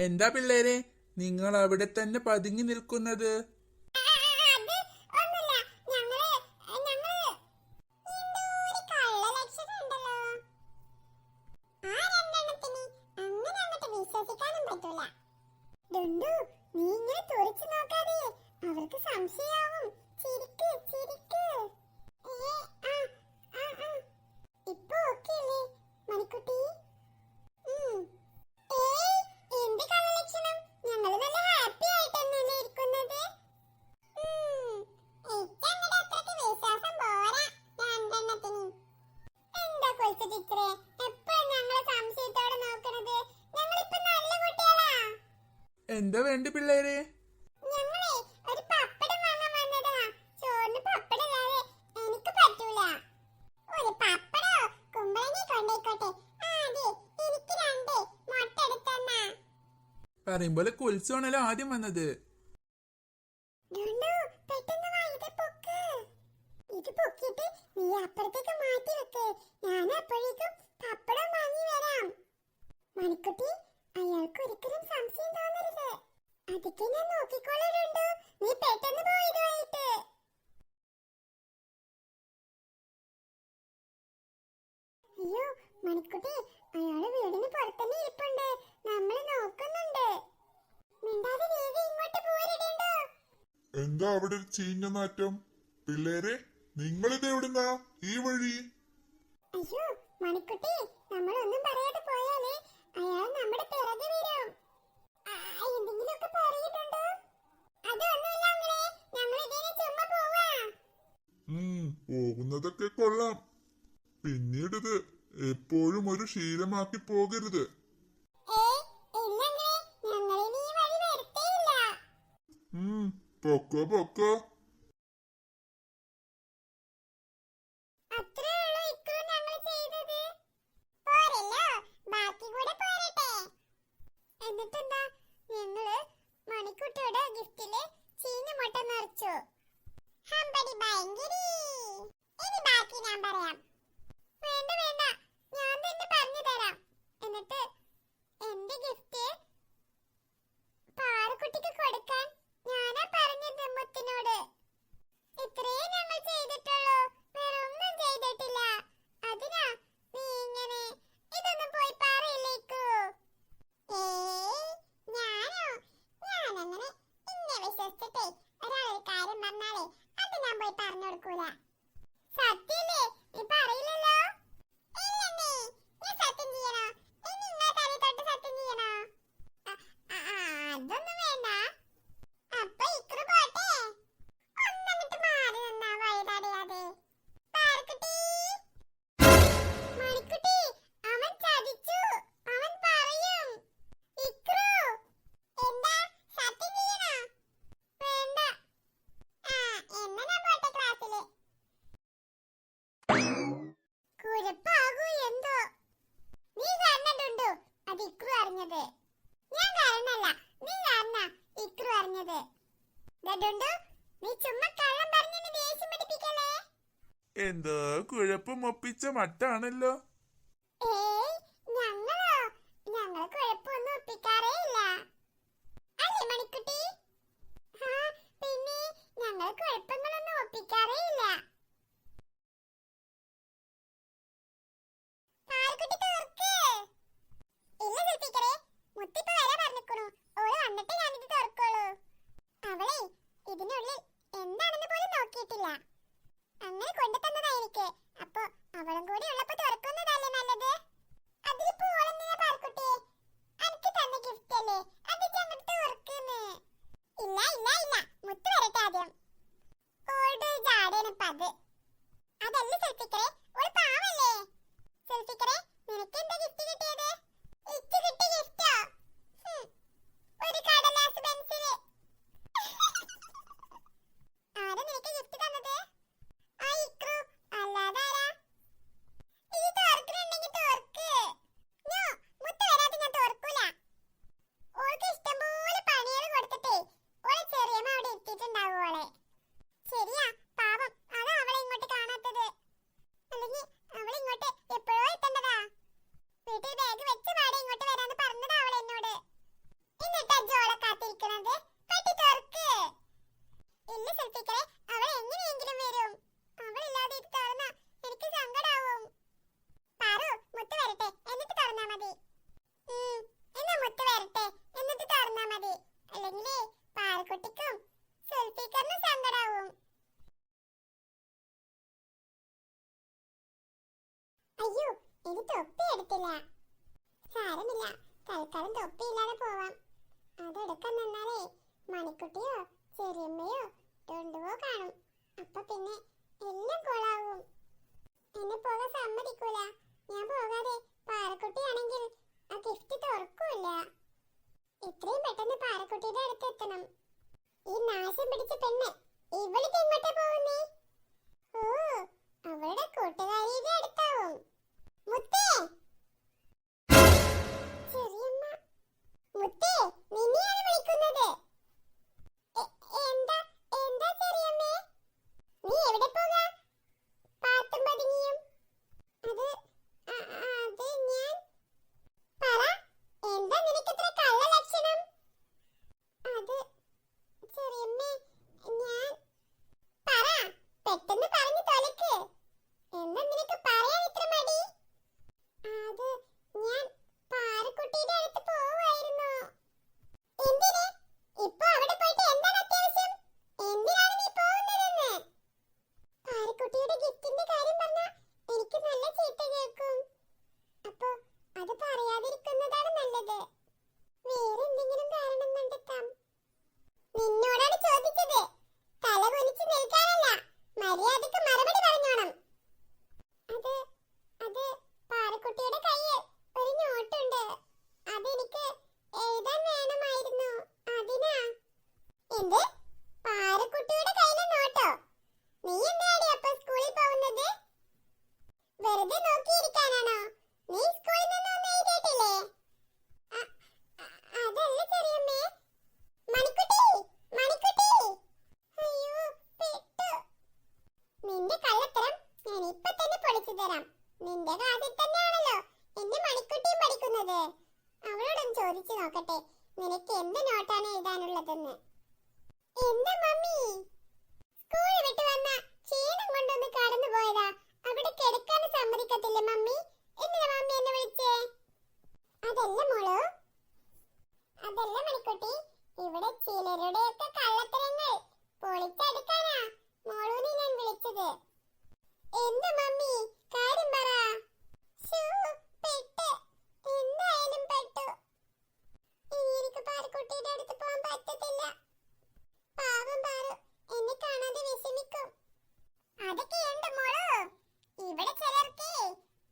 എന്താ പിള്ളേരെ, നിങ്ങൾ അവിടെ തന്നെ പതുങ്ങി നിൽക്കുന്നത്? എന്താ വേണ്ട പിള്ളേരെ? പറയുമ്പോലെ കൊൽസാണല്ലോ ആദ്യം വന്നത്. അയാൾക്ക് ഒരിക്കലും സംശയം തോന്നരുത്. അതൊക്കെ ഞാൻ നോക്കിക്കോളുണ്ട്. നീ പെട്ടെന്ന് പോയിടുവായിട്ട്. അയ്യോ മണിക്കുട്ടി, അയാള് വീടിന് പുറത്തന്നെ ഇരിപ്പുണ്ട്. നമ്മള് നോക്കുന്നുണ്ട്. മിണ്ടാതെ വേഗം ഇങ്ങോട്ട് പോരിടേണ്ടോ. എന്താ അവിടെ ചീഞ്ഞ നാറ്റം? പിള്ളേരെ, നിങ്ങളിത് എവിടുന്നാ ഈ വഴി? അയ്യോ മണിക്കുട്ടി, നമ്മളൊന്നും പറയാതെ പോയാലേ അയാൾ നമ്മുടെ പിറകെ വരും. എന്തെങ്കിലുമൊക്കെ പറഞ്ഞിട്ടുണ്ടോ? അതൊന്നുമില്ല അങ്ങളെ, ഞങ്ങൾ ഇതിനെ ചുമ്മാ പോവാ. പോകുന്നതൊക്കെ കൊള്ളാം. പിന്നീടിത് എപ്പോഴും ഒരു ശീലമാക്കി പോകരുത്. പൊക്കോ പൊക്കോ. എന്നിട്ടെന്താ, ഞങ്ങള് മണിക്കുട്ടിയുടെ ഗിഫ്റ്റില് ചീഞ്ഞ മുട്ട നിറച്ചു. ഹമ്പടി ഭയങ്കരി. ഇനി ബാക്കി ഞാൻ പറയാം. വേണ്ട വേണ്ട, ഞാൻ തന്നെ പറഞ്ഞു തരാം. എന്നിട്ട് എന്റെ ഗിഫ്റ്റ് പാറക്കുട്ടിക്ക് കൊടുക്കാൻ ഞാനാ പറഞ്ഞത് മുത്തിനോട്. ഇത്രയേ ഞങ്ങൾ ചെയ്തിട്ടുള്ളൂ, വേറെ ഒന്നും ചെയ്തിട്ടില്ല. അതിനാ നീ ഇങ്ങനെ ഇതൊന്നും പോയി പറയില്ലേക്കൂ. ഞാനങ്ങനെ ഇന്നെ വിശ്വസിച്ചിട്ടേ ഒരാളൊരു കാര്യം പറഞ്ഞാലേ അത് ഞാൻ പോയി പറഞ്ഞു കൊടുക്കൂല. സത്യല്ലേ? നീ പറയില്ലല്ലോ? ഇല്ലെന്നേ. ഞാൻ സത്യം ചെയ്യണോ? ഇനി ഇങ്ങളെ തലയിൽ തൊട്ട് സത്യം ചെയ്യണോ? അതൊന്നും വേണ്ട. അപ്പൊ ഇക്രു പോട്ടെ. ഒന്നങ്ങിട്ട് മാറി നിന്നാ വഴിതടയാതെ. പാറക്കുട്ടി, മണിക്കുട്ടി, അവൻ ചതിച്ചു. അവൻ പറയും. ഇക്രു, എന്താ സത്യം ചെയ്യണോ? വേണ്ട. എന്നാ ഞാൻ പോട്ടെ ക്ലാസ്സില്. കുഴപ്പാകൂ എന്തോ. നീ കാരണുണ്ടോ അത് ഇക്രു അറിഞ്ഞത്? ഞാൻ കാരണല്ല, നീ കാരണ ഇക്രു അറിഞ്ഞത്. നീ ചുമ്മാ കള്ളം പറഞ്ഞെന്നെ ദേഷ്യം പിടിപ്പിക്കല്ലേ. എന്തോ കുഴപ്പം ഒപ്പിച്ച മട്ടാണല്ലോ. ഞങ്ങള് കുഴപ്പമൊന്നും ഒപ്പിക്കാറേ ഇല്ല. അല്ലേ മണിക്കുട്ടി? പിന്നെ ഞങ്ങൾ കുഴപ്പങ്ങളൊന്നും ഒപ്പിക്കാറേ ഇല്ല. പാറക്കുട്ടി തുറക്ക്. ഇല്ല സുൽഫിക്കറേ, മുത്തിപ്പ വരാ പറഞ്ഞിക്കണു. ഓള് വന്നിട്ട് ഞാനിത് തുറക്കുള്ളൂ. അവളെ ഇതിനുള്ളിൽ എന്താണെന്ന് പോലും നോക്കിയിട്ടില്ല. അങ്ങനെ കൊണ്ടു തന്നതായിരിക്കെ. അപ്പൊ അവളും കൂടി ഉള്ളപ്പോ തുറക്കുന്നതല്ലേ നല്ലത്. അതിലിപ്പോ ഓളെന്തിനാ പാറക്കുട്ടി? എനിക്ക് തന്ന ഗിഫ്റ്റ് അല്ലേ, അത് ഞങ്ങൾ തുറക്കുന്നു. ഇല്ല ഇല്ല ഇല്ല, മുത്ത് വരട്ടെ ആദ്യം. ഓളുടെ ജാടയാണ് പത്. അതല്ല സുൽഫിക്കറേ, ഓള് പാവല്ലേ. സുൽഫിക്കറേ, നിനക്ക് എന്താ ഗിഫ്റ്റ് കിട്ടിയത്? ഇക്ക് കിട്ടിയ ഗിഫ്റ്റോ? ഒരു കടലാസ് പെൻസില്. ആരാ നിനക്ക് ഗിഫ്റ്റ് തന്നത്? ഇക്രു, അല്ലാതാരാ? ഇത് തുറക്കണുണ്ടെങ്കിൽ തുറക്ക്. മുത്ത് വരാതെ ഞാൻ തുറക്കൂല. ഓൾക്ക് ഇഷ്ടംപോലെ പണികൾ കൊടുത്തിട്ടേ ഓളെ ചെറിയമ്മ അവിടെ എത്തിയിട്ടുണ്ടാവും. ഓളെ ശരിയാ, പാവം. അതാ അവളെ ഇങ്ങോട്ട് കാണാത്തത്. അല്ലെങ്കിൽ അവളിങ്ങോട്ട് എപ്പോഴോ എത്തേണ്ടതാ. വീട്ടിൽ എടുത്തില്ല. സാരമില്ല, തൽക്കാലം തൊപ്പിയില്ലാതെ പോവാം. അതെടുക്കാൻ നിന്നാലേ മണിക്കുട്ടിയോ ചെറിയമ്മയോ രണ്ടുവോ കാണും. അപ്പൊ പിന്നെ എല്ലാം കൊളാവും. എന്നെ പോകാൻ സമ്മതിക്കൂല. ഞാൻ പോകാതെ പാറക്കുട്ടിയാണെങ്കിൽ ആ ഗിഫ്റ്റ് തുറക്കൂല. എത്രയും പെട്ടെന്ന് പാറക്കുട്ടിയുടെ അടുത്ത് എത്തണം. ഈ നാശം പിടിച്ച പെണ്ണ് ഇവളിത് എങ്ങോട്ടാ പോകുന്നേ? ഓ, അവളുടെ കൂട്ടുകാരിയുടെ അടുത്താവും. മുത്തേ, ചെറിയമ്മ. മുത്തേ, നിന്നെയാണ് വിളിക്കുന്നത്. എന്താ എന്താ ചെറിയമ്മേ? നീ എവിടെ പോകാ? പാത്തും പതുങ്ങിയും. അത് ഞാൻ പറ, എന്താ നിനക്കിത്ര കള്ള ലക്ഷണം? അത് ചെറിയമ്മേ, ഞാൻ പറ, പെട്ടെന്ന് പറഞ്ഞു തൊലക്ക്. എന്താ നിനക്ക് പറയാൻ ഇത്ര മടി? അത് ഞാൻ പാറക്കുട്ടിയുടെ അടുത്ത് പോവായിരുന്നു. എന്തിന്? ഇപ്പൊ അവിടെ പോയിട്ട് എന്താണ് അത്യാവശ്യം? എന്തിനാണ് നീ പോകുന്നതെന്ന്? പാറക്കുട്ടിയുടെ ഗിഫ്റ്റിന്റെ കാര്യം പറഞ്ഞാ എനിക്ക് നല്ല ചീത്ത കേൾക്കും. അപ്പൊ അത് പറയാതിരിക്കുന്നതാണ് നല്ലത്. വേറെ എന്തെങ്കിലും കാരണം കണ്ടെത്താം. നിന്നോടാണ് ചോദിച്ചത്. തല കുനിച്ച് നിൽക്കാനല്ല, മര്യാദക്ക് മറുപടി പറഞ്ഞോണം. അത് അത് പാറക്കുട്ടിയുടെ കയ്യിൽ ഒരു നോട്ടുണ്ട്. അതെനിക്ക് എഴുതാൻ വേണമായിരുന്നു. അതിനാ. എന്ത്? പാറക്കുട്ടിയുടെ കയ്യിലെ നോട്ടോ? നീ എന്തിനാടി അപ്പൊ സ്കൂളിൽ പോകുന്നത്? വെറുതെ നോക്കിയിരിക്കാനാണോ? നീ സ്കൂളിൽ നിന്ന് ഒന്നും എഴുതിയിട്ടില്ലേ? അതല്ല ചെറിയമ്മേ. മണിക്കുട്ടി, മണിക്കുട്ടി. അയ്യോ, പെട്ടു. നിന്റെ കള്ളത്തരം ഞാൻ ഇപ്പൊ തന്നെ പൊളിച്ചു തരാം. നിന്റെ ക്ലാസ്സിൽ തന്നെയാണല്ലോ എന്റെ മണിക്കുട്ടിയും പഠിക്കുന്നത്. അവളോടൊന്ന് ചോദിച്ചു നോക്കട്ടെ നിനക്ക് എന്ത് നോട്ടാണ് എഴുതാനുള്ളതെന്ന്. എന്താ മമ്മി? സ്കൂൾ വിട്ട് വന്ന ക്ഷീണം കൊണ്ടൊന്ന് കടന്നു പോയതാ. അവിടെ കിടക്കാൻ സമ്മതിക്കത്തില്ല മമ്മി. എന്തിനാ മമ്മി എന്നെ വിളിച്ചേ? അതല്ല മോളോ, അതല്ല മണിക്കുട്ടി. ഇവിടെ ചിലരുടെയൊക്കെ കള്ളത്തരങ്ങൾ പൊളിച്ചെടുക്കാനാ മോളൂനെ ഞാൻ വിളിച്ചത്. എന്താ മമ്മി, കാര്യം പറ. പെട്ട്, എന്തായാലും പെട്ടു. ഇനി എനിക്ക് പാറക്കുട്ടിയുടെ അടുത്ത് പോകാൻ പറ്റത്തില്ല. പാവം പാറു എന്നെ കാണാതെ വിഷമിക്കും. അതൊക്കെയുണ്ട് മോളു. ഇവിടെ ചിലർക്ക്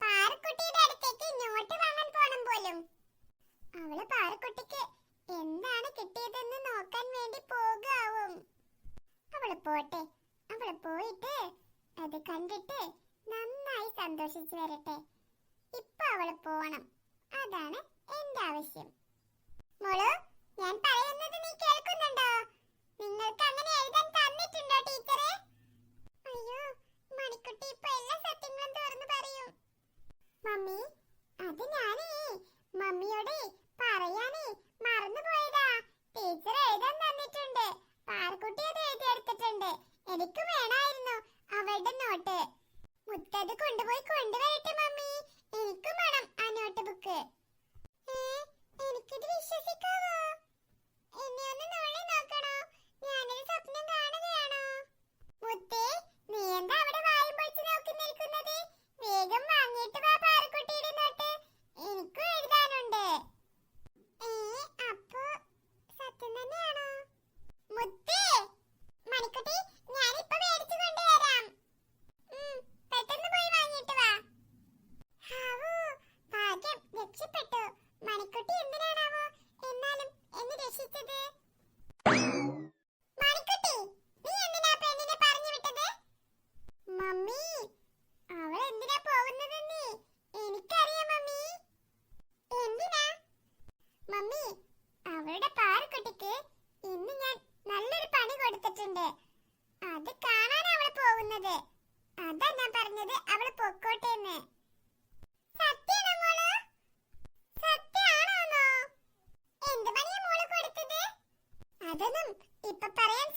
പാറക്കുട്ടിയുടെ അടുത്തേക്ക് നോട്ട് വാങ്ങാൻ പോണം പോലും. അവള് പാറക്കുട്ടിക്ക് എന്താണ് കിട്ടിയതെന്ന് നോക്കാൻ വേണ്ടി പോകാവും. അവള് പോട്ടെ, അവള് പോയിട്ട് അത് കണ്ടിട്ട് നന്നായി സന്തോഷിച്ചു വരട്ടെ. ഇപ്പൊ അവള് പോണം, അതാണ് എന്റെ ആവശ്യം. മോളു, ഞാൻ പറയുന്നത് നീ കേൾക്കുന്നുണ്ടോ? നിങ്ങൾക്ക് അങ്ങനെ എഴുതാൻ തന്നിട്ടുണ്ടോ ടീച്ചറെ? അയ്യോ, മണിക്കുട്ടി ഇപ്പൊ എല്ലാ സത്യങ്ങളും തുറന്നു പറയും. മമ്മി, അത് ഞാനേ മമ്മിയോട് പറയാനേ മറന്നുപോയതാ. ടീച്ചർ എഴുതാൻ തന്നിട്ടുണ്ട്. പാറക്കുട്ടി അത് എഴുതിയെടുത്തിട്ടുണ്ട്. എനിക്ക് വേണമായിരുന്നു അവളുടെ നോട്ട്. മുത്തത് കൊണ്ടുപോയി കൊണ്ടുവരട്ടെ മമ്മി. എനിക്കും വേണം ആ നോട്ട് ബുക്ക്. എനിക്കിത് വിശ്വസിക്കാവോ? എന്നെ ഒന്ന് നുള്ളി നോക്കണോ? ഞാനൊരു സ്വപ്നം കാണുകയാണോ? മുത്തേ, നീ എന്താ അവിടെ വായും പൊളിച്ച് നോക്കി നിൽക്കുന്നത്? വേഗം വാങ്ങിയിട്ട് വാ പാറക്കുട്ടിയുടെ നോട്ട്. എനിക്കും എഴുതാനുണ്ട്. അപ്പൊ സത്യം തന്നെയാണോ? മുത്തേ, മണിക്കുട്ടി, ഞാനിപ്പോ മേടിച്ചു കൊണ്ടുവരാം. പെട്ടെന്ന് പോയി വാങ്ങിയിട്ട് വാ. ഹാവൂ, ഭാഗ്യം, രക്ഷപ്പെട്ടു. മണിക്കുട്ടി എന്തിനാണാവോ എന്നാലും എന്നെ രക്ഷിച്ചത്? മണിക്കുട്ടി, നീ എന്തിനാ പെണ്ണിനെ പറഞ്ഞു വിട്ടത്? മമ്മി, അവൾ എന്തിനാ പോകുന്നതെന്ന് എനിക്കറിയാം മമ്മി. എന്തിനാ? മമ്മി, അവളുടെ പാറക്കുട്ടിക്ക് ഇന്ന് ഞാൻ നല്ലൊരു പണി കൊടുത്തിട്ടുണ്ട്. അത് കാണാൻ അവള് പോകുന്നത്. അതാ ഞാൻ പറഞ്ഞത് അവള് പൊക്കോട്ടെ എന്ന്. സത്യാണോ മോള്? സത്യാണോന്നോ? എന്ത് പണിയാ മോള് കൊടുത്തത്? അതൊന്നും ഇപ്പൊ പറയാൻ